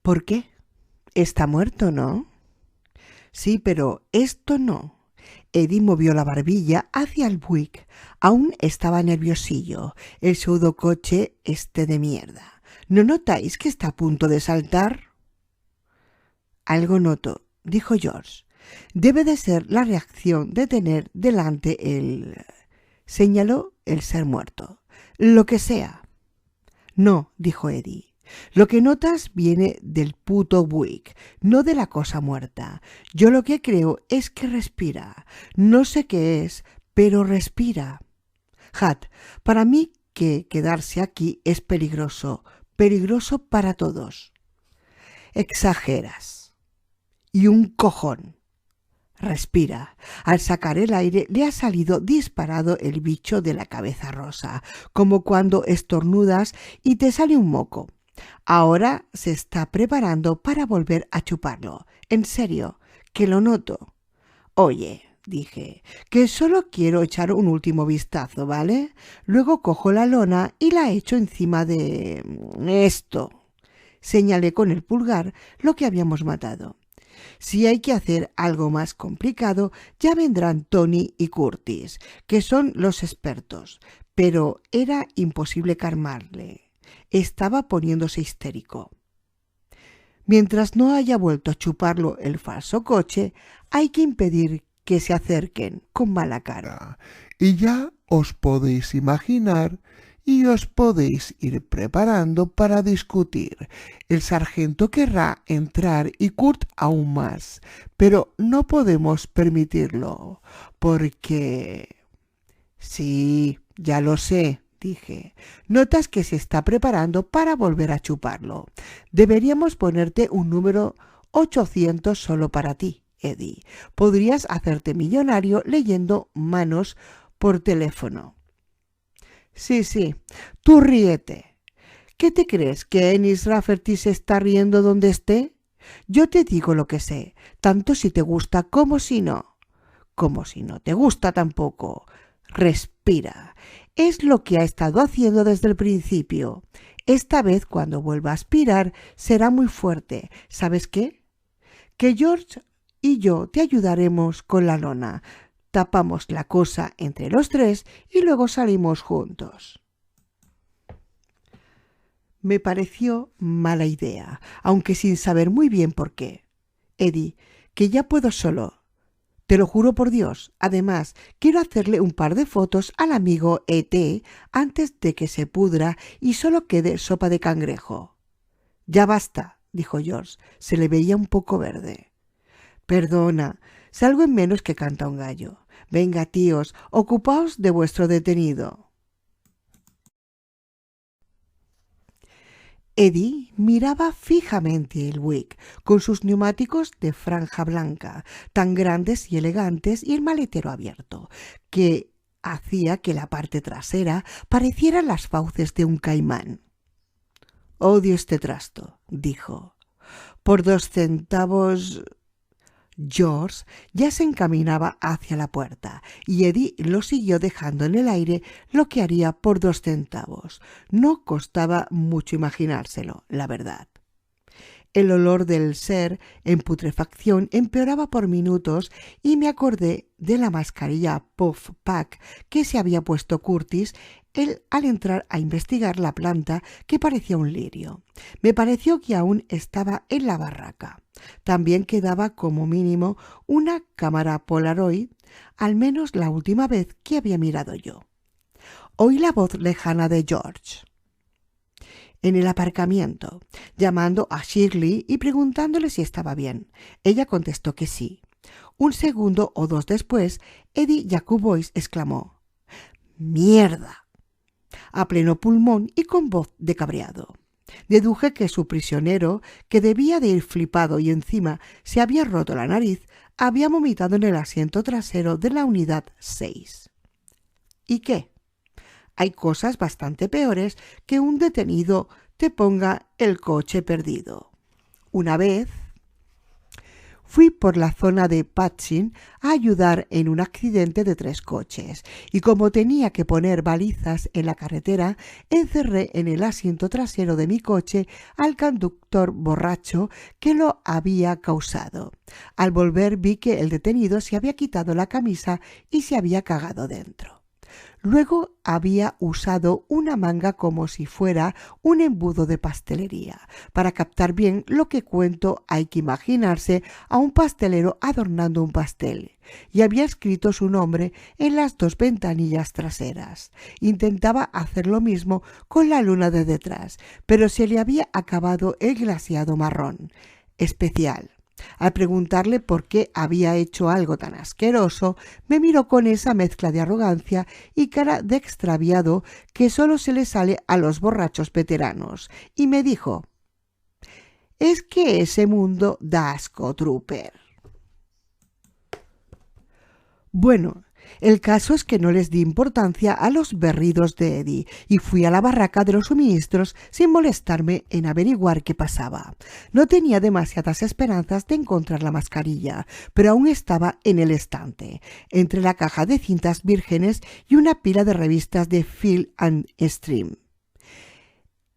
¿Por qué? Está muerto, ¿no? Sí, pero esto no. Eddie movió la barbilla hacia el Buick. Aún estaba nerviosillo. El pseudocoche de mierda. ¿No notáis que está a punto de saltar? Algo noto, dijo George. Debe de ser la reacción de tener delante el... Señaló el ser muerto. Lo que sea. No, dijo Eddie. Lo que notas viene del puto Buick, no de la cosa muerta. Yo lo que creo es que respira. No sé qué es, pero respira. Hat, para mí que quedarse aquí es peligroso. Peligroso para todos. Exageras. Y un cojón. Respira. Al sacar el aire le ha salido disparado el bicho de la cabeza rosa, como cuando estornudas y te sale un moco. Ahora se está preparando para volver a chuparlo. En serio, que lo noto. Oye, dije, que solo quiero echar un último vistazo, ¿vale? Luego cojo la lona y la echo encima de... esto. Señalé con el pulgar lo que habíamos matado. Si hay que hacer algo más complicado, ya vendrán Tony y Curtis, que son los expertos, pero era imposible calmarle. Estaba poniéndose histérico. Mientras no haya vuelto a chuparlo el falso coche, hay que impedir que se acerquen con mala cara. Y ya os podéis imaginar y os podéis ir preparando para discutir. El sargento querrá entrar y Kurt aún más, pero no podemos permitirlo, porque... Sí, ya lo sé, dije. Notas que se está preparando para volver a chuparlo. Deberíamos ponerte un número 800 solo para ti, Eddie. Podrías hacerte millonario leyendo manos por teléfono. Sí, tú ríete. ¿Qué te crees, que Ennis Rafferty se está riendo donde esté? Yo te digo lo que sé, tanto si te gusta como si no. Como si no te gusta tampoco. Respira. Es lo que ha estado haciendo desde el principio. Esta vez, cuando vuelva a aspirar, será muy fuerte. ¿Sabes qué? Que George y yo te ayudaremos con la lona. Tapamos la cosa entre los tres y luego salimos juntos. Me pareció mala idea, aunque sin saber muy bien por qué. Eddie, que ya puedo solo. Te lo juro por Dios. Además, quiero hacerle un par de fotos al amigo E.T. antes de que se pudra y solo quede sopa de cangrejo. Ya basta, dijo George. Se le veía un poco verde. Perdona, salgo en menos que canta un gallo. Venga, tíos, ocupaos de vuestro detenido. Eddie miraba fijamente el Buick, con sus neumáticos de franja blanca, tan grandes y elegantes, y el maletero abierto, que hacía que la parte trasera pareciera las fauces de un caimán. «Odio este trasto», dijo. «Por 2 centavos...» George ya se encaminaba hacia la puerta y Eddie lo siguió dejando en el aire lo que haría por 2 centavos. No costaba mucho imaginárselo, la verdad. El olor del ser en putrefacción empeoraba por minutos y me acordé de la mascarilla Puff Pack que se había puesto Curtis al entrar a investigar la planta, que parecía un lirio. Me pareció que aún estaba en la barraca. También quedaba como mínimo una cámara Polaroid, al menos la última vez que había mirado yo. Oí la voz lejana de George en el aparcamiento, llamando a Shirley y preguntándole si estaba bien. Ella contestó que sí. Un segundo o dos después, Eddie Jacobois exclamó: «¡Mierda!», a pleno pulmón y con voz de cabreado. Deduje que su prisionero, que debía de ir flipado y encima se había roto la nariz, había vomitado en el asiento trasero de la unidad 6. ¿Y qué? Hay cosas bastante peores que un detenido te ponga el coche perdido. Una vez Fui por la zona de Patchin a ayudar en un accidente de 3 coches y como tenía que poner balizas en la carretera, encerré en el asiento trasero de mi coche al conductor borracho que lo había causado. Al volver vi que el detenido se había quitado la camisa y se había cagado dentro. Luego había usado una manga como si fuera un embudo de pastelería. Para captar bien lo que cuento hay que imaginarse a un pastelero adornando un pastel y había escrito su nombre en las 2 ventanillas traseras. Intentaba hacer lo mismo con la luna de detrás, pero se le había acabado el glaseado marrón especial. Al preguntarle por qué había hecho algo tan asqueroso, me miró con esa mezcla de arrogancia y cara de extraviado que solo se le sale a los borrachos veteranos, y me dijo: «Es que ese mundo da asco, Trooper». Bueno, el caso es que no les di importancia a los berridos de Eddie y fui a la barraca de los suministros sin molestarme en averiguar qué pasaba. No tenía demasiadas esperanzas de encontrar la mascarilla, pero aún estaba en el estante, entre la caja de cintas vírgenes y una pila de revistas de Film and Stream.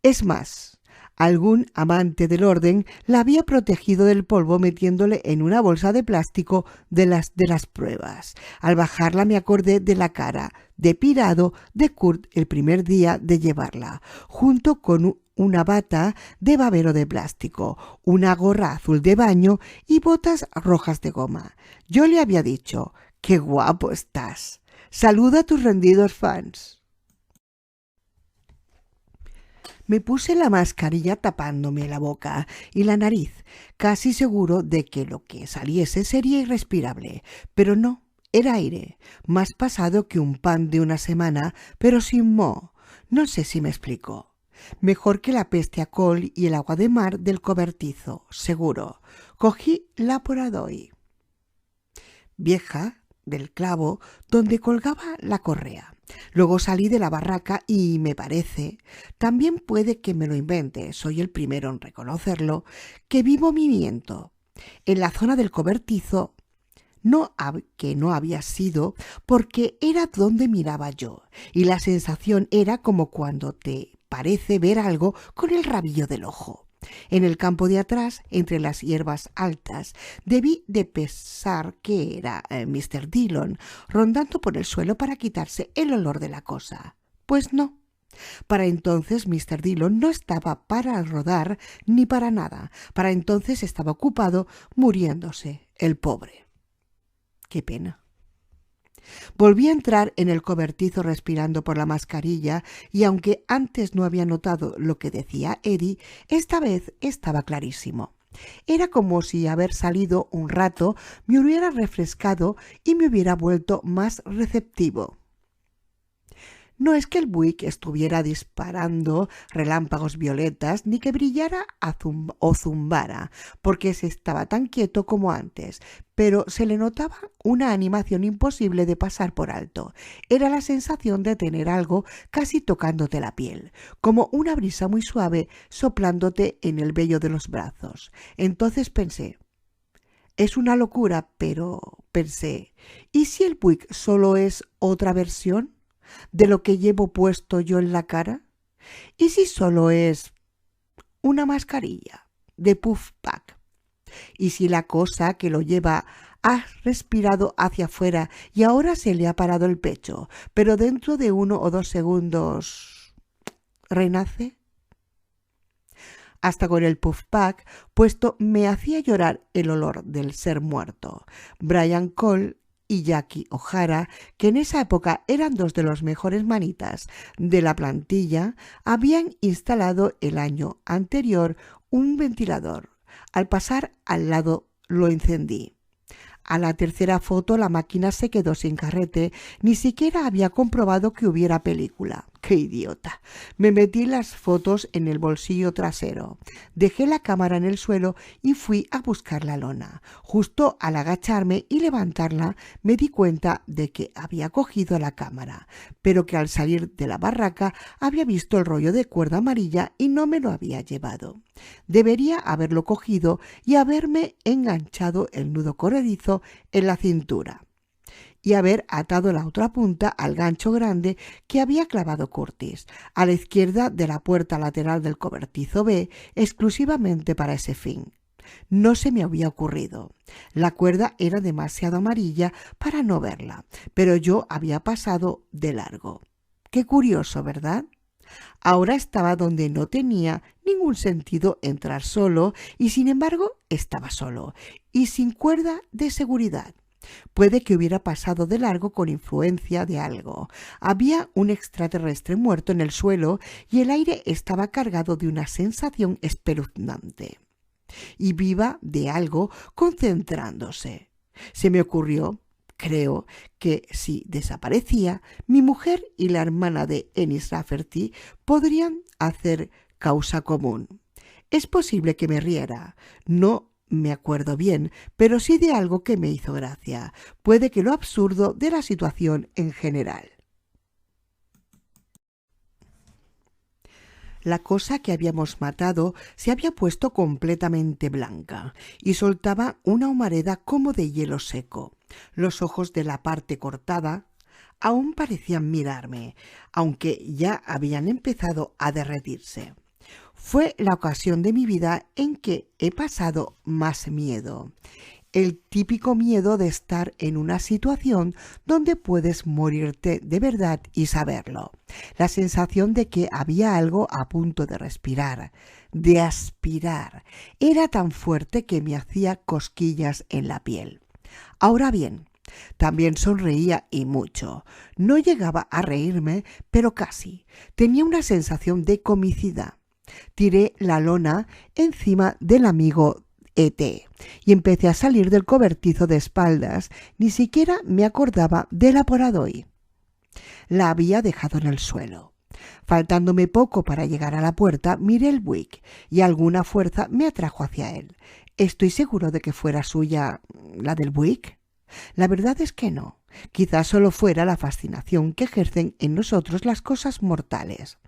Es más, algún amante del orden la había protegido del polvo metiéndole en una bolsa de plástico de las pruebas. Al bajarla me acordé de la cara de pirado de Kurt el primer día de llevarla, junto con una bata de babero de plástico, una gorra azul de baño y botas rojas de goma. Yo le había dicho: «¡Qué guapo estás! Saluda a tus rendidos fans». Me puse la mascarilla tapándome la boca y la nariz, casi seguro de que lo que saliese sería irrespirable, pero no, era aire, más pasado que un pan de una semana, pero sin moho. No sé si me explico. Mejor que la peste a col y el agua de mar del cobertizo, seguro. Cogí la Polaroid vieja del clavo donde colgaba la correa. Luego salí de la barraca y me parece, también puede que me lo invente, soy el primero en reconocerlo, que vi movimiento en la zona del cobertizo, que no había sido porque era donde miraba yo, y la sensación era como cuando te parece ver algo con el rabillo del ojo. En el campo de atrás, entre las hierbas altas, debí de pensar que era Mr. Dillon rondando por el suelo para quitarse el olor de la cosa. Pues no. Para entonces Mr. Dillon no estaba para rodar ni para nada. Para entonces estaba ocupado muriéndose, el pobre. Qué pena. Volví a entrar en el cobertizo respirando por la mascarilla y aunque antes no había notado lo que decía Eddie, esta vez estaba clarísimo. Era como si haber salido un rato me hubiera refrescado y me hubiera vuelto más receptivo. No es que el Buick estuviera disparando relámpagos violetas ni que brillara o zumbara, porque se estaba tan quieto como antes, pero se le notaba una animación imposible de pasar por alto. Era la sensación de tener algo casi tocándote la piel, como una brisa muy suave soplándote en el vello de los brazos. Entonces pensé, es una locura, pero pensé, ¿y si el Buick solo es otra versión de lo que llevo puesto yo en la cara? ¿Y si solo es una mascarilla de puff pack? ¿Y si la cosa que lo lleva ha respirado hacia afuera y ahora se le ha parado el pecho, pero dentro de 1 o 2 segundos renace? Hasta con el puff pack puesto me hacía llorar el olor del ser muerto. Brian Cole y Jackie O'Hara, que en esa época eran 2 de los mejores manitas de la plantilla, habían instalado el año anterior un ventilador. Al pasar al lado lo encendí. A la tercera foto la máquina se quedó sin carrete, ni siquiera había comprobado que hubiera película. ¡Qué idiota! Me metí las fotos en el bolsillo trasero, dejé la cámara en el suelo y fui a buscar la lona. Justo al agacharme y levantarla me di cuenta de que había cogido la cámara, pero que al salir de la barraca había visto el rollo de cuerda amarilla y no me lo había llevado. Debería haberlo cogido y haberme enganchado el nudo corredizo en la cintura y haber atado la otra punta al gancho grande que había clavado Curtis, a la izquierda de la puerta lateral del cobertizo B, exclusivamente para ese fin. No se me había ocurrido. La cuerda era demasiado amarilla para no verla, pero yo había pasado de largo. Qué curioso, ¿verdad? Ahora estaba donde no tenía ningún sentido entrar solo y sin embargo estaba solo y sin cuerda de seguridad. Puede que hubiera pasado de largo con influencia de algo. Había un extraterrestre muerto en el suelo y el aire estaba cargado de una sensación espeluznante y viva de algo concentrándose. Se me ocurrió, creo, que si desaparecía, mi mujer y la hermana de Ennis Rafferty podrían hacer causa común. Es posible que me riera. No me acuerdo bien, pero sí de algo que me hizo gracia. Puede que lo absurdo de la situación en general. La cosa que habíamos matado se había puesto completamente blanca y soltaba una humareda como de hielo seco. Los ojos de la parte cortada aún parecían mirarme, aunque ya habían empezado a derretirse. Fue la ocasión de mi vida en que he pasado más miedo. El típico miedo de estar en una situación donde puedes morirte de verdad y saberlo. La sensación de que había algo a punto de respirar, de aspirar, era tan fuerte que me hacía cosquillas en la piel. Ahora bien, también sonreía y mucho. No llegaba a reírme, pero casi. Tenía una sensación de comicidad. Tiré la lona encima del amigo E.T. y empecé a salir del cobertizo de espaldas. Ni siquiera me acordaba de la Polaroid. La había dejado en el suelo. Faltándome poco para llegar a la puerta, miré el Buick y alguna fuerza me atrajo hacia él. ¿Estoy seguro de que fuera suya la del Buick? La verdad es que no. Quizás solo fuera la fascinación que ejercen en nosotros las cosas mortales.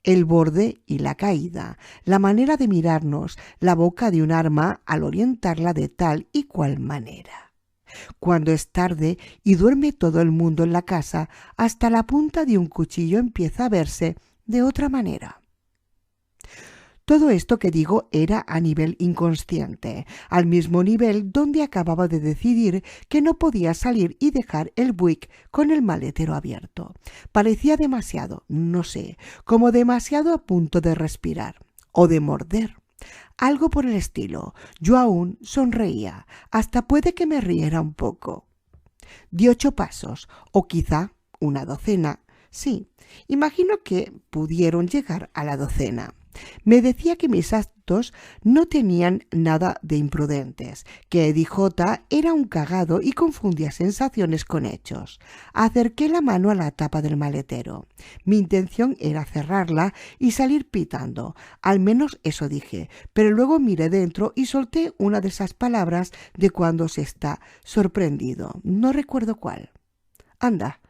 El borde y la caída, la manera de mirarnos, la boca de un arma al orientarla de tal y cual manera. Cuando es tarde y duerme todo el mundo en la casa, hasta la punta de un cuchillo empieza a verse de otra manera. Todo esto que digo era a nivel inconsciente, al mismo nivel donde acababa de decidir que no podía salir y dejar el Buick con el maletero abierto. Parecía demasiado, no sé, como demasiado a punto de respirar o de morder. Algo por el estilo. Yo aún sonreía, hasta puede que me riera un poco. Di 8 pasos, o quizá una docena. Sí, imagino que pudieron llegar a la docena. Me decía que mis actos no tenían nada de imprudentes, que Eddie J. era un cagado y confundía sensaciones con hechos. Acerqué la mano a la tapa del maletero. Mi intención era cerrarla y salir pitando. Al menos eso dije, pero luego miré dentro y solté una de esas palabras de cuando se está sorprendido. No recuerdo cuál. Anda.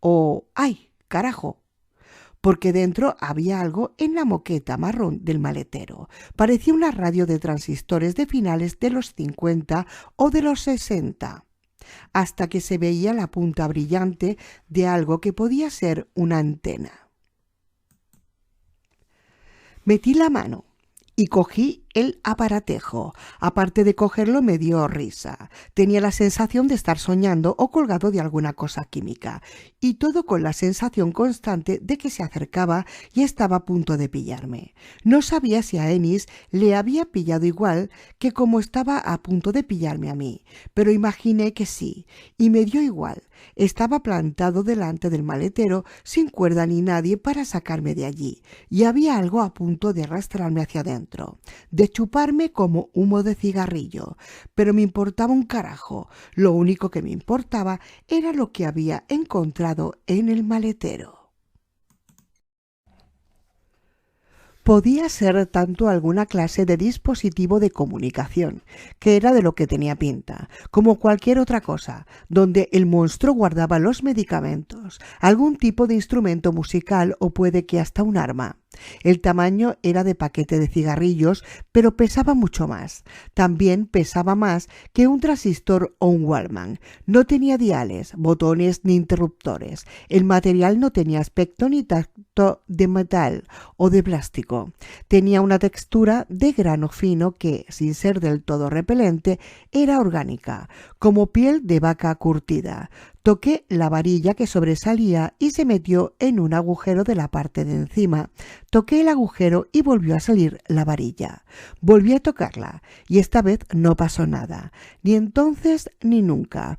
O ¡ay, carajo! Porque dentro había algo en la moqueta marrón del maletero. Parecía una radio de transistores de finales de los 50 o de los 60, hasta que se veía la punta brillante de algo que podía ser una antena. Metí la mano y cogí el aparatejo. Aparte de cogerlo, me dio risa. Tenía la sensación de estar soñando o colgado de alguna cosa química, y todo con la sensación constante de que se acercaba y estaba a punto de pillarme. No sabía si a Ennis le había pillado igual que como estaba a punto de pillarme a mí, pero imaginé que sí, y me dio igual. Estaba plantado delante del maletero sin cuerda ni nadie para sacarme de allí, y había algo a punto de arrastrarme hacia adentro, de chuparme como humo de cigarrillo, pero me importaba un carajo. Lo único que me importaba era lo que había encontrado en el maletero. Podía ser tanto alguna clase de dispositivo de comunicación, que era de lo que tenía pinta, como cualquier otra cosa, donde el monstruo guardaba los medicamentos, algún tipo de instrumento musical o puede que hasta un arma. El tamaño era de paquete de cigarrillos, pero pesaba mucho más. También pesaba más que un transistor o un Wallman. No tenía diales, botones ni interruptores. El material no tenía aspecto ni tacto de metal o de plástico. Tenía una textura de grano fino que, sin ser del todo repelente, era orgánica, como piel de vaca curtida. Toqué la varilla que sobresalía y se metió en un agujero de la parte de encima. Toqué el agujero y volvió a salir la varilla. Volví a tocarla y esta vez no pasó nada, ni entonces ni nunca.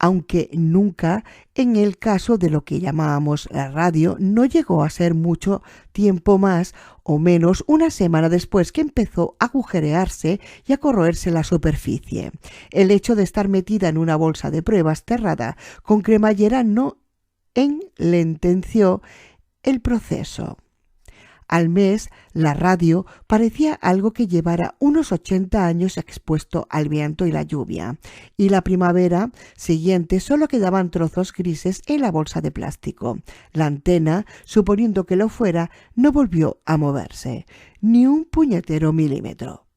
Aunque nunca, en el caso de lo que llamábamos la radio, no llegó a ser mucho tiempo más o menos una semana después que empezó a agujerearse y a corroerse la superficie. El hecho de estar metida en una bolsa de pruebas cerrada con cremallera no enlenteció el proceso. Al mes, la radio parecía algo que llevara unos 80 años expuesto al viento y la lluvia, y la primavera siguiente solo quedaban trozos grises en la bolsa de plástico. La antena, suponiendo que lo fuera, no volvió a moverse, ni un puñetero milímetro.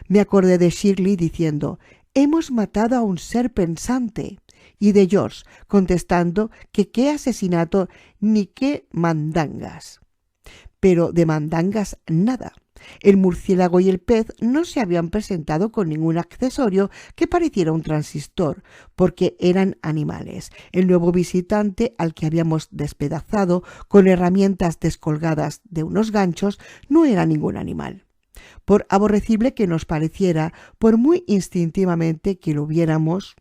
Me acordé de Shirley diciendo: «Hemos matado a un ser pensante», y de George contestando que qué asesinato ni qué mandangas. Pero de mandangas nada. El murciélago y el pez no se habían presentado con ningún accesorio que pareciera un transistor, porque eran animales. El nuevo visitante, al que habíamos despedazado con herramientas descolgadas de unos ganchos, no era ningún animal. Por aborrecible que nos pareciera, por muy instintivamente que lo hubiéramos,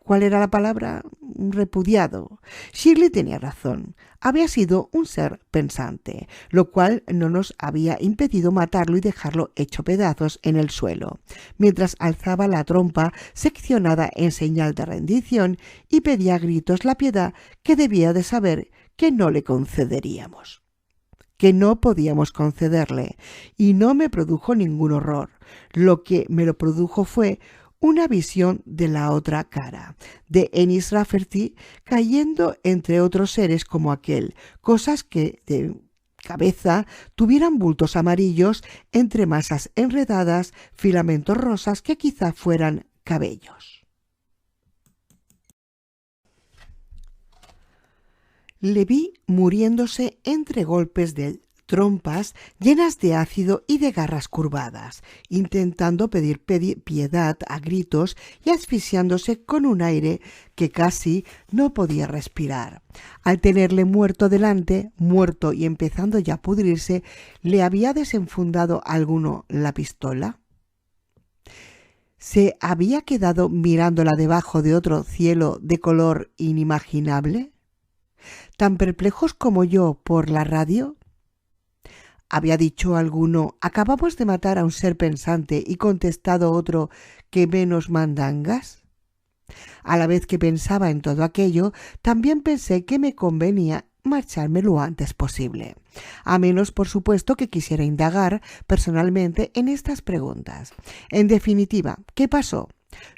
¿cuál era la palabra? Repudiado. Shirley tenía razón. Había sido un ser pensante, lo cual no nos había impedido matarlo y dejarlo hecho pedazos en el suelo, mientras alzaba la trompa seccionada en señal de rendición y pedía a gritos la piedad que debía de saber que no le concederíamos. Que no podíamos concederle, y no me produjo ningún horror. Lo que me lo produjo fue una visión de la otra cara, de Ennis Rafferty cayendo entre otros seres como aquel, cosas que de cabeza tuvieran bultos amarillos entre masas enredadas, filamentos rosas que quizá fueran cabellos. Le vi muriéndose entre golpes de trompas llenas de ácido y de garras curvadas, intentando pedir piedad a gritos y asfixiándose con un aire que casi no podía respirar. Al tenerle muerto delante, muerto y empezando ya a pudrirse, ¿le había desenfundado alguno la pistola? ¿Se había quedado mirándola debajo de otro cielo de color inimaginable? ¿Tan perplejos como yo por la radio? ¿Había dicho alguno: «Acabamos de matar a un ser pensante», y contestado otro: «¿Qué menos mandangas?» A la vez que pensaba en todo aquello, también pensé que me convenía marcharme lo antes posible, a menos, por supuesto, que quisiera indagar personalmente en estas preguntas. En definitiva, ¿qué pasó?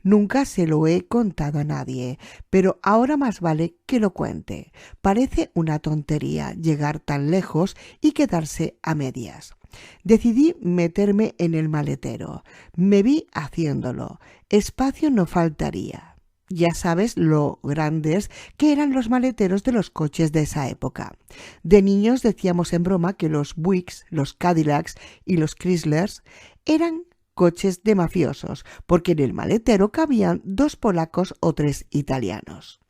Nunca se lo he contado a nadie, pero ahora más vale que lo cuente. Parece una tontería llegar tan lejos y quedarse a medias. Decidí meterme en el maletero. Me vi haciéndolo. Espacio no faltaría. Ya sabes lo grandes que eran los maleteros de los coches de esa época. De niños decíamos en broma que los Buicks, los Cadillacs y los Chryslers eran coches de mafiosos, porque en el maletero cabían 2 polacos o 3 italianos.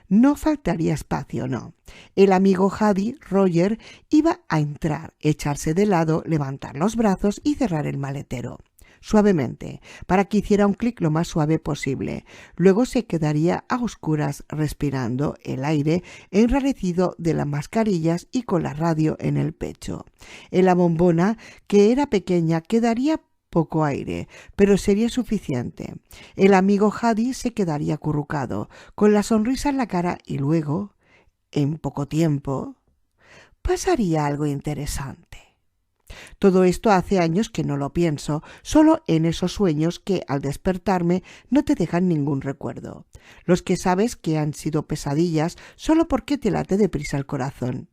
No faltaría espacio, no. El amigo Hadi, Roger, iba a entrar, echarse de lado, levantar los brazos y cerrar el maletero, suavemente, para que hiciera un clic lo más suave posible. Luego se quedaría a oscuras respirando el aire enrarecido de las mascarillas y con la radio en el pecho. En la bombona, que era pequeña, quedaría poco aire, pero sería suficiente. El amigo Hadi se quedaría acurrucado, con la sonrisa en la cara, y luego, en poco tiempo, pasaría algo interesante. Todo esto hace años que no lo pienso, solo en esos sueños que al despertarme no te dejan ningún recuerdo. Los que sabes que han sido pesadillas solo porque te late deprisa el corazón.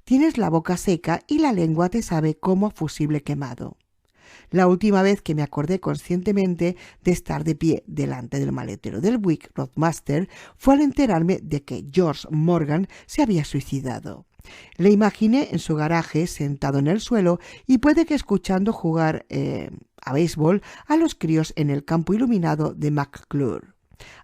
Tienes la boca seca y la lengua te sabe como a fusible quemado. La última vez que me acordé conscientemente de estar de pie delante del maletero del Buick Roadmaster fue al enterarme de que George Morgan se había suicidado. Le imaginé en su garaje sentado en el suelo y puede que escuchando jugar a béisbol a los críos en el campo iluminado de McClure,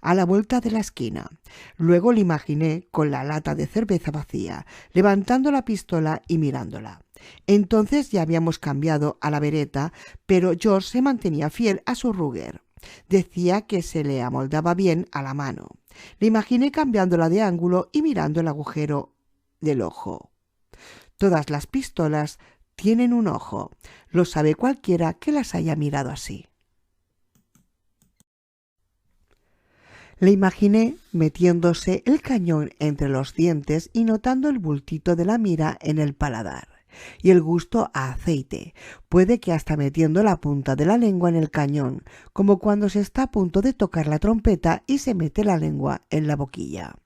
a la vuelta de la esquina. Luego le imaginé con la lata de cerveza vacía, levantando la pistola y mirándola. Entonces ya habíamos cambiado a la Beretta, pero George se mantenía fiel a su Ruger. Decía que se le amoldaba bien a la mano. Le imaginé cambiándola de ángulo y mirando el agujero del ojo. Todas las pistolas tienen un ojo. Lo sabe cualquiera que las haya mirado así. Le imaginé metiéndose el cañón entre los dientes y notando el bultito de la mira en el paladar y el gusto a aceite, puede que hasta metiendo la punta de la lengua en el cañón, como cuando se está a punto de tocar la trompeta y se mete la lengua en la boquilla.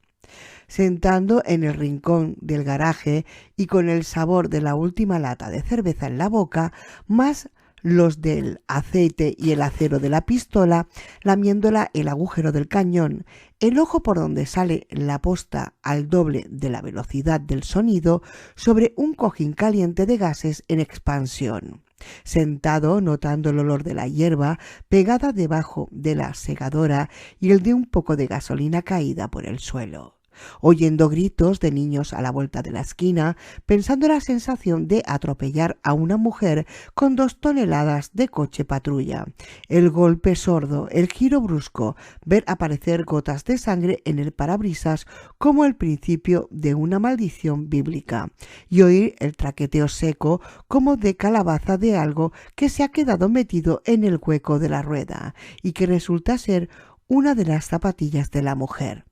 Sentando en el rincón del garaje y con el sabor de la última lata de cerveza en la boca, más los del aceite y el acero de la pistola, lamiéndola el agujero del cañón, el ojo por donde sale la posta al doble de la velocidad del sonido sobre un cojín caliente de gases en expansión. Sentado notando el olor de la hierba pegada debajo de la segadora y el de un poco de gasolina caída por el suelo. Oyendo gritos de niños a la vuelta de la esquina, pensando en la sensación de atropellar a una mujer con 2 toneladas de coche patrulla, el golpe sordo, el giro brusco, ver aparecer gotas de sangre en el parabrisas como el principio de una maldición bíblica, y oír el traqueteo seco como de calabaza de algo que se ha quedado metido en el hueco de la rueda y que resulta ser una de las zapatillas de la mujer.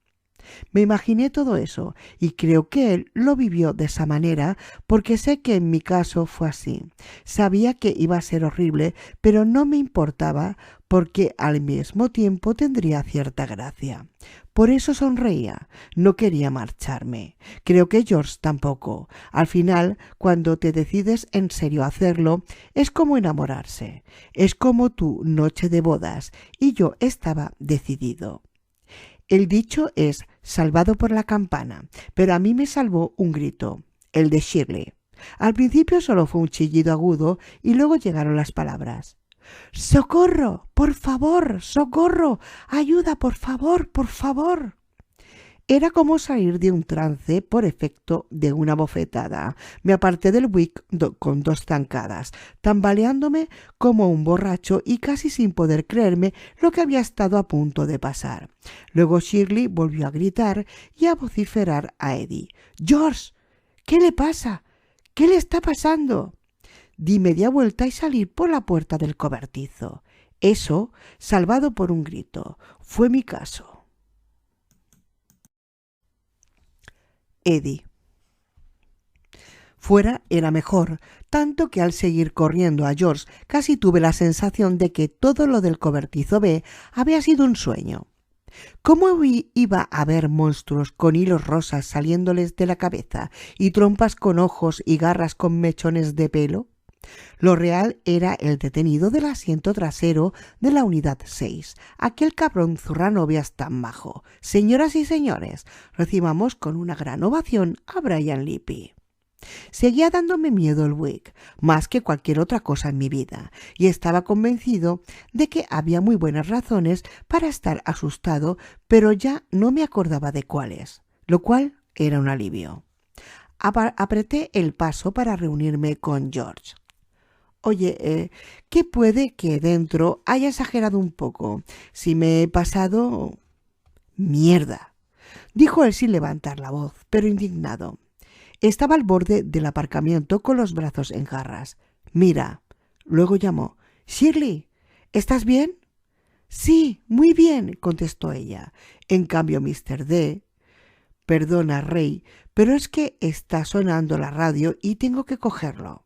Me imaginé todo eso y creo que él lo vivió de esa manera porque sé que en mi caso fue así. Sabía que iba a ser horrible, pero no me importaba porque al mismo tiempo tendría cierta gracia. Por eso sonreía, no quería marcharme. Creo que George tampoco. Al final, cuando te decides en serio a hacerlo, es como enamorarse. Es como tu noche de bodas y yo estaba decidido. El dicho es salvado por la campana, pero a mí me salvó un grito, el de Shirley. Al principio solo fue un chillido agudo y luego llegaron las palabras. ¡Socorro! ¡Por favor! ¡Socorro! ¡Ayuda! ¡Por favor! ¡Por favor! Era como salir de un trance por efecto de una bofetada. Me aparté del Buick con 2 zancadas, tambaleándome como un borracho y casi sin poder creerme lo que había estado a punto de pasar. Luego Shirley volvió a gritar y a vociferar a Eddie. «¡George! ¿Qué le pasa? ¿Qué le está pasando?» Di media vuelta y salí por la puerta del cobertizo. Eso, salvado por un grito, fue mi caso. Eddie. Fuera era mejor, tanto que al seguir corriendo a George casi tuve la sensación de que todo lo del cobertizo B había sido un sueño. ¿Cómo iba a haber monstruos con hilos rosas saliéndoles de la cabeza y trompas con ojos y garras con mechones de pelo? Lo real era el detenido del asiento trasero de la unidad 6, aquel cabrón zurranovias tan majo. Señoras y señores, recibamos con una gran ovación a Brian Lippi. Seguía dándome miedo el Buick, más que cualquier otra cosa en mi vida, y estaba convencido de que había muy buenas razones para estar asustado, pero ya no me acordaba de cuáles, lo cual era un alivio. Apreté el paso para reunirme con George. Oye, ¿qué puede que dentro haya exagerado un poco? Si me he pasado... ¡Mierda!, dijo él sin levantar la voz, pero indignado. Estaba al borde del aparcamiento con los brazos en jarras. «Mira», luego llamó. «Shirley, ¿estás bien?» «Sí, muy bien», contestó ella. En cambio, Mr. D... «Perdona, Rey, pero es que está sonando la radio y tengo que cogerlo».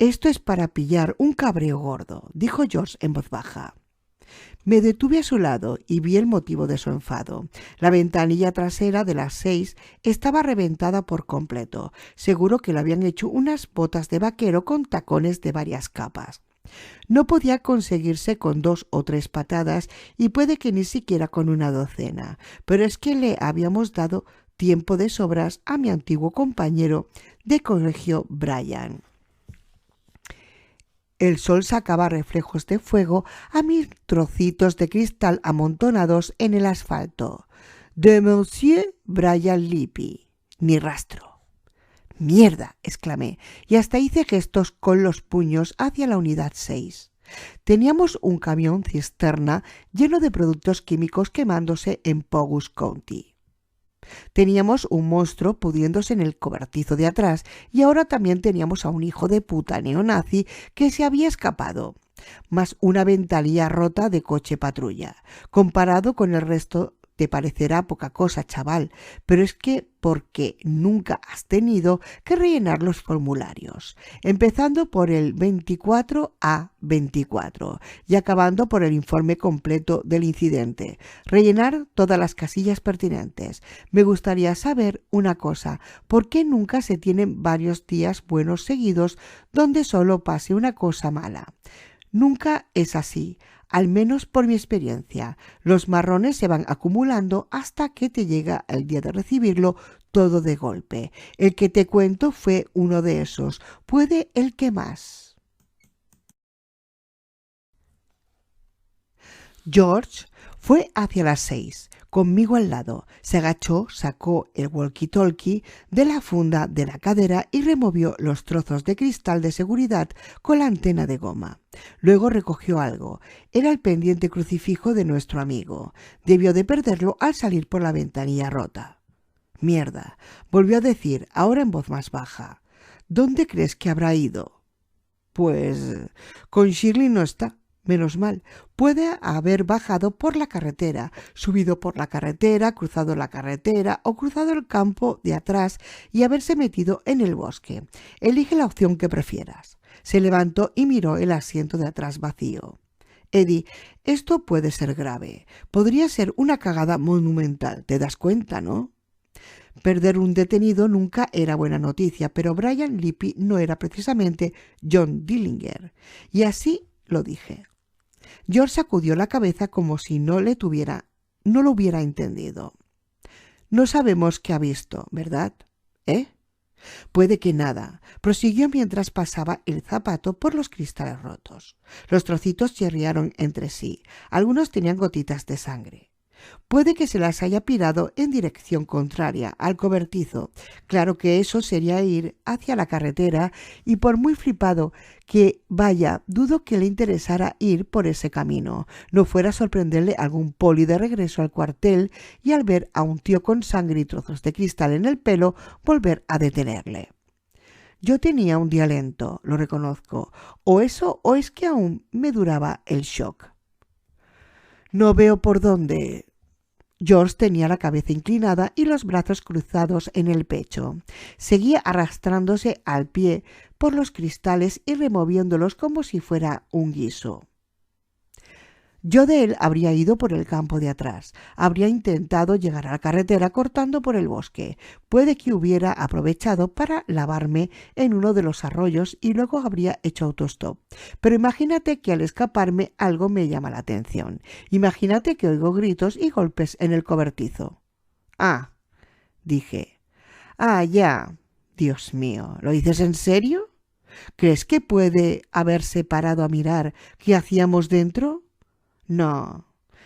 Esto es para pillar un cabreo gordo, dijo George en voz baja. Me detuve a su lado y vi el motivo de su enfado. La ventanilla trasera de las 6 estaba reventada por completo. Seguro que le habían hecho unas botas de vaquero con tacones de varias capas. No podía conseguirse con 2 o 3 patadas y puede que ni siquiera con una docena, pero es que le habíamos dado tiempo de sobras a mi antiguo compañero de colegio Brian. El sol sacaba reflejos de fuego a mis trocitos de cristal amontonados en el asfalto. De Monsieur Brian Lippi. Ni rastro. «¡Mierda!», exclamé, y hasta hice gestos con los puños hacia la unidad 6. Teníamos un camión cisterna lleno de productos químicos quemándose en Pogus County. Teníamos un monstruo pudriéndose en el cobertizo de atrás y ahora también teníamos a un hijo de puta neonazi que se había escapado, más una ventanilla rota de coche patrulla. Comparado con el resto te parecerá poca cosa, chaval, pero es que porque nunca has tenido que rellenar los formularios, empezando por el 24A24 y acabando por el informe completo del incidente, rellenar todas las casillas pertinentes. Me gustaría saber una cosa: ¿por qué nunca se tienen varios días buenos seguidos donde solo pase una cosa mala? Nunca es así, al menos por mi experiencia. Los marrones se van acumulando hasta que te llega el día de recibirlo todo de golpe. El que te cuento fue uno de esos, puede el que más. George fue hacia las 6, conmigo al lado. Se agachó, sacó el walkie-talkie de la funda de la cadera y removió los trozos de cristal de seguridad con la antena de goma. Luego recogió algo. Era el pendiente crucifijo de nuestro amigo. Debió de perderlo al salir por la ventanilla rota. «Mierda», volvió a decir, ahora en voz más baja. «¿Dónde crees que habrá ido?» «Pues con Shirley no está. Menos mal. Puede haber bajado por la carretera, subido por la carretera, cruzado la carretera o cruzado el campo de atrás y haberse metido en el bosque. Elige la opción que prefieras». Se levantó y miró el asiento de atrás vacío. «Eddie, esto puede ser grave. Podría ser una cagada monumental. ¿Te das cuenta, no?» Perder un detenido nunca era buena noticia, pero Brian Lippi no era precisamente John Dillinger. Y así lo dije. George sacudió la cabeza como si no lo hubiera entendido. «No sabemos qué ha visto, ¿verdad? ¿Eh?» «Puede que nada», prosiguió mientras pasaba el zapato por los cristales rotos. Los trocitos chirriaron entre sí. Algunos tenían gotitas de sangre. «Puede que se las haya pirado en dirección contraria al cobertizo. Claro que eso sería ir hacia la carretera y por muy flipado que vaya, dudo que le interesara ir por ese camino. No fuera a sorprenderle algún poli de regreso al cuartel y al ver a un tío con sangre y trozos de cristal en el pelo, volver a detenerle». Yo tenía un día lento, lo reconozco. O eso o es que aún me duraba el shock. «No veo por dónde». George tenía la cabeza inclinada y los brazos cruzados en el pecho. Seguía arrastrándose al pie por los cristales y removiéndolos como si fuera un guiso. Yo de él habría ido por el campo de atrás. Habría intentado llegar a la carretera cortando por el bosque. Puede que hubiera aprovechado para lavarme en uno de los arroyos y luego habría hecho autostop. Pero imagínate que al escaparme algo me llama la atención. Imagínate que oigo gritos y golpes en el cobertizo. «Ah», dije. «Ah, ya. Dios mío, ¿lo dices en serio? ¿Crees que puede haberse parado a mirar qué hacíamos dentro?» «No,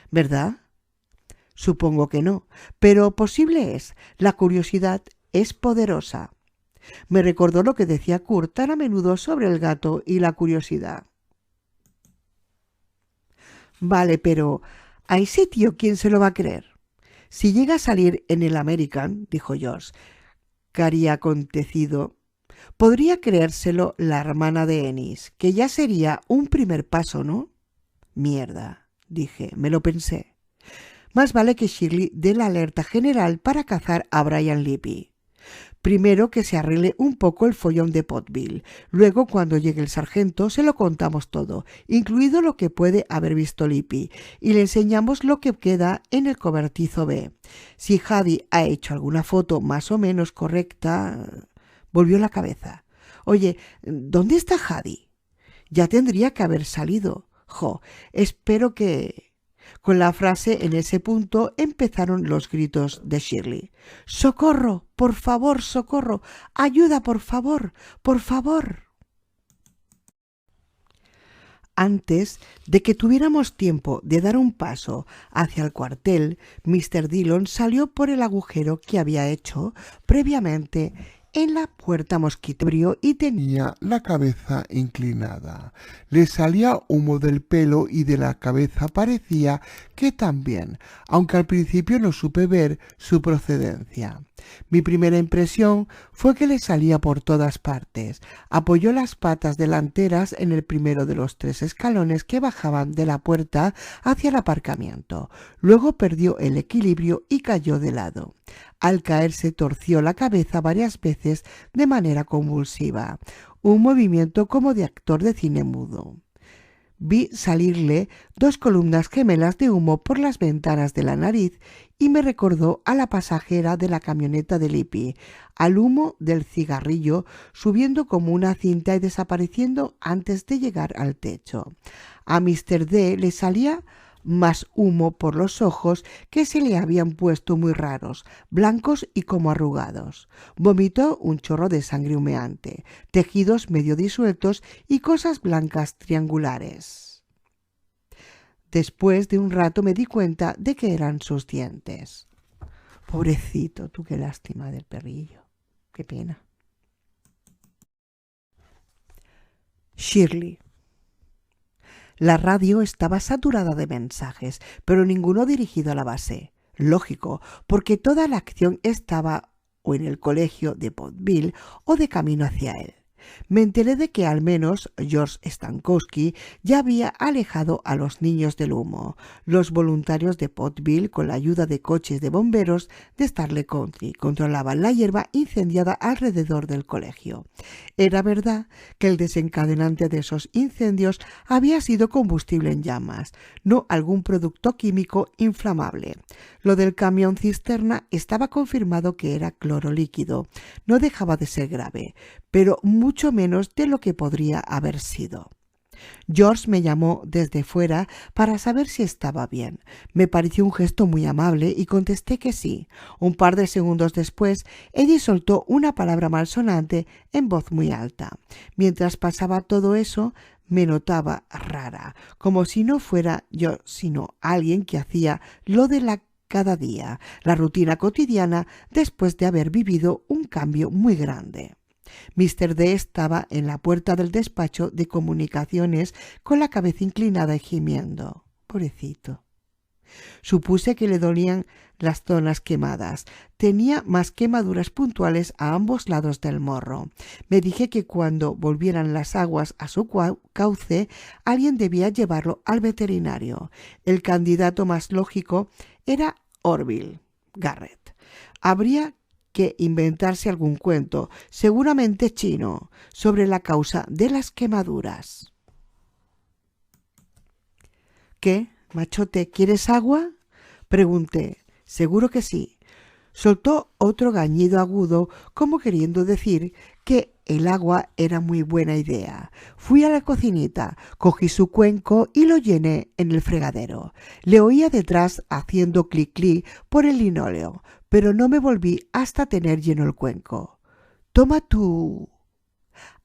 ¿verdad?» «Supongo que no, pero posible es. La curiosidad es poderosa». Me recordó lo que decía Kurt tan a menudo sobre el gato y la curiosidad. «Vale, pero ¿a ese tío quién se lo va a creer? Si llega a salir en el American», dijo George, cari acontecido, «podría creérselo la hermana de Ennis, que ya sería un primer paso, ¿no?» «Mierda», dije, me lo pensé. Más vale que Shirley dé la alerta general para cazar a Brian Lippi. Primero que se arregle un poco el follón de Pottville. Luego, cuando llegue el sargento, se lo contamos todo, incluido lo que puede haber visto Lippy, y le enseñamos lo que queda en el cobertizo B. Si Hadi ha hecho alguna foto más o menos correcta... Volvió la cabeza. Oye, ¿dónde está Hadi? Ya tendría que haber salido. Espero que... Con la frase en ese punto empezaron los gritos de Shirley. ¡Socorro! ¡Por favor, socorro! ¡Ayuda, por favor! ¡Por favor! Antes de que tuviéramos tiempo de dar un paso hacia el cuartel, Mr. Dillon salió por el agujero que había hecho previamente en la puerta mosquitero y tenía la cabeza inclinada. Le salía humo del pelo y de la cabeza, parecía que también, aunque al principio no supe ver su procedencia. Mi primera impresión fue que le salía por todas partes. Apoyó las patas delanteras en el primero de los 3 escalones que bajaban de la puerta hacia el aparcamiento. Luego perdió el equilibrio y cayó de lado. Al caerse torció la cabeza varias veces de manera convulsiva, un movimiento como de actor de cine mudo. Vi salirle 2 columnas gemelas de humo por las ventanas de la nariz y me recordó a la pasajera de la camioneta de Lippy, al humo del cigarrillo subiendo como una cinta y desapareciendo antes de llegar al techo. A Mr. D le salía más humo por los ojos que se le habían puesto muy raros, blancos y como arrugados. Vomitó un chorro de sangre humeante, tejidos medio disueltos y cosas blancas triangulares. Después de un rato me di cuenta de que eran sus dientes. Pobrecito, tú, qué lástima del perrillo. Qué pena. Shirley. La radio estaba saturada de mensajes, pero ninguno dirigido a la base. Lógico, porque toda la acción estaba o en el colegio de Pottville o de camino hacia él. Me enteré de que al menos George Stankowski ya había alejado a los niños del humo. Los voluntarios de Pottville, con la ayuda de coches de bomberos de Starley Country, controlaban la hierba incendiada alrededor del colegio. Era verdad que el desencadenante de esos incendios había sido combustible en llamas, no algún producto químico inflamable. Lo del camión cisterna estaba confirmado que era cloro líquido. No dejaba de ser grave, pero mucho menos de lo que podría haber sido. George me llamó desde fuera para saber si estaba bien. Me pareció un gesto muy amable y contesté que sí. Un par de segundos después, Eddie soltó una palabra malsonante en voz muy alta. Mientras pasaba todo eso, me notaba rara, como si no fuera yo, sino alguien que hacía lo de cada día, la rutina cotidiana, después de haber vivido un cambio muy grande. Mr. D estaba en la puerta del despacho de comunicaciones con la cabeza inclinada y gimiendo. Pobrecito. Supuse que le dolían las zonas quemadas. Tenía más quemaduras puntuales a ambos lados del morro. Me dije que cuando volvieran las aguas a su cauce, alguien debía llevarlo al veterinario. El candidato más lógico era Orville Garrett. Habría que inventarse algún cuento, seguramente chino, sobre la causa de las quemaduras. ¿Qué, machote, quieres agua?, pregunté. Seguro que sí. Soltó otro gañido agudo, como queriendo decir que el agua era muy buena idea. Fui a la cocinita, cogí su cuenco y lo llené en el fregadero. Le oía detrás haciendo clic-clic por el linóleo, pero no me volví hasta tener lleno el cuenco. «Toma tú».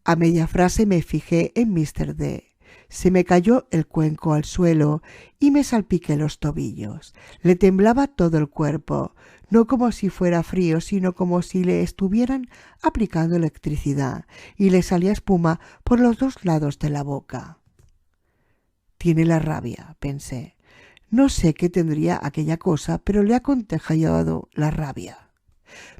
A media frase me fijé en Mr. D. Se me cayó el cuenco al suelo y me salpiqué los tobillos. Le temblaba todo el cuerpo, no como si fuera frío, sino como si le estuvieran aplicando electricidad, y le salía espuma por los 2 lados de la boca. Tiene la rabia, pensé. No sé qué tendría aquella cosa, pero le ha contagiado la rabia.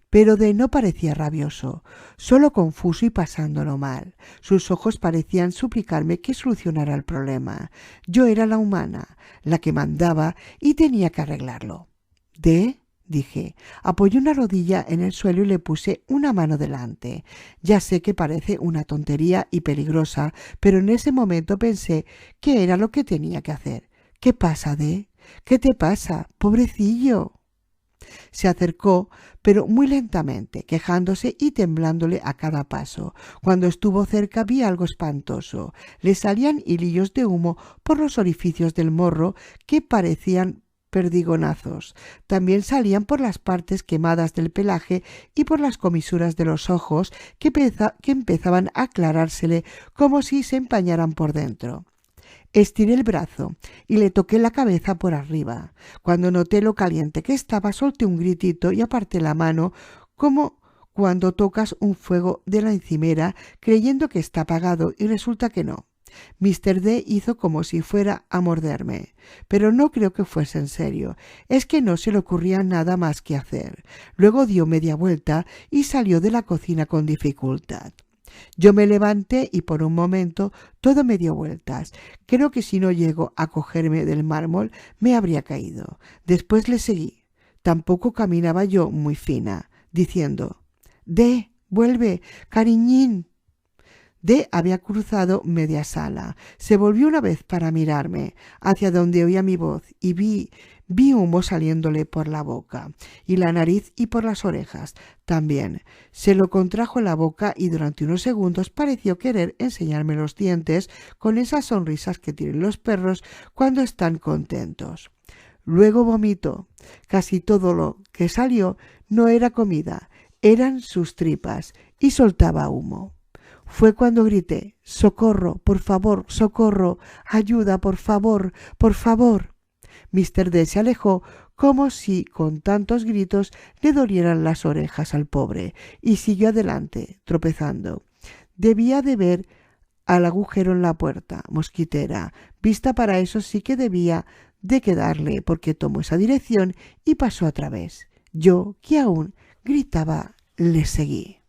Pero D no parecía rabioso, solo confuso y pasándolo mal. Sus ojos parecían suplicarme que solucionara el problema. Yo era la humana, la que mandaba y tenía que arreglarlo. D dije. Apoyé una rodilla en el suelo y le puse una mano delante. Ya sé que parece una tontería y peligrosa, pero en ese momento pensé que era lo que tenía que hacer. ¿Qué pasa, De? ¿Qué te pasa, pobrecillo? Se acercó, pero muy lentamente, quejándose y temblándole a cada paso. Cuando estuvo cerca vi algo espantoso. Le salían hilillos de humo por los orificios del morro que parecían perdigonazos. También salían por las partes quemadas del pelaje y por las comisuras de los ojos que empezaban a aclarársele como si se empañaran por dentro. Estiré el brazo y le toqué la cabeza por arriba. Cuando noté lo caliente que estaba, solté un gritito y aparté la mano como cuando tocas un fuego de la encimera creyendo que está apagado y resulta que no. Mr. D hizo como si fuera a morderme, pero no creo que fuese en serio. Es que no se le ocurría nada más que hacer. Luego dio media vuelta y salió de la cocina con dificultad. Yo me levanté y por un momento todo me dio vueltas. Creo que si no llego a cogerme del mármol me habría caído. Después le seguí. Tampoco caminaba yo muy fina, diciendo: «D, vuelve, cariñín». D había cruzado media sala. Se volvió una vez para mirarme hacia donde oía mi voz y vi humo saliéndole por la boca y la nariz y por las orejas también. Se lo contrajo en la boca y durante unos segundos pareció querer enseñarme los dientes con esas sonrisas que tienen los perros cuando están contentos. Luego vomitó. Casi todo lo que salió no era comida, eran sus tripas y soltaba humo. Fue cuando grité: «¡Socorro, por favor, socorro! ¡Ayuda, por favor, por favor!». Mr. D se alejó como si con tantos gritos le dolieran las orejas al pobre y siguió adelante, tropezando. Debía de ver al agujero en la puerta mosquitera. Vista para eso sí que debía de quedarle, porque tomó esa dirección y pasó a través. Yo, que aún gritaba, le seguí.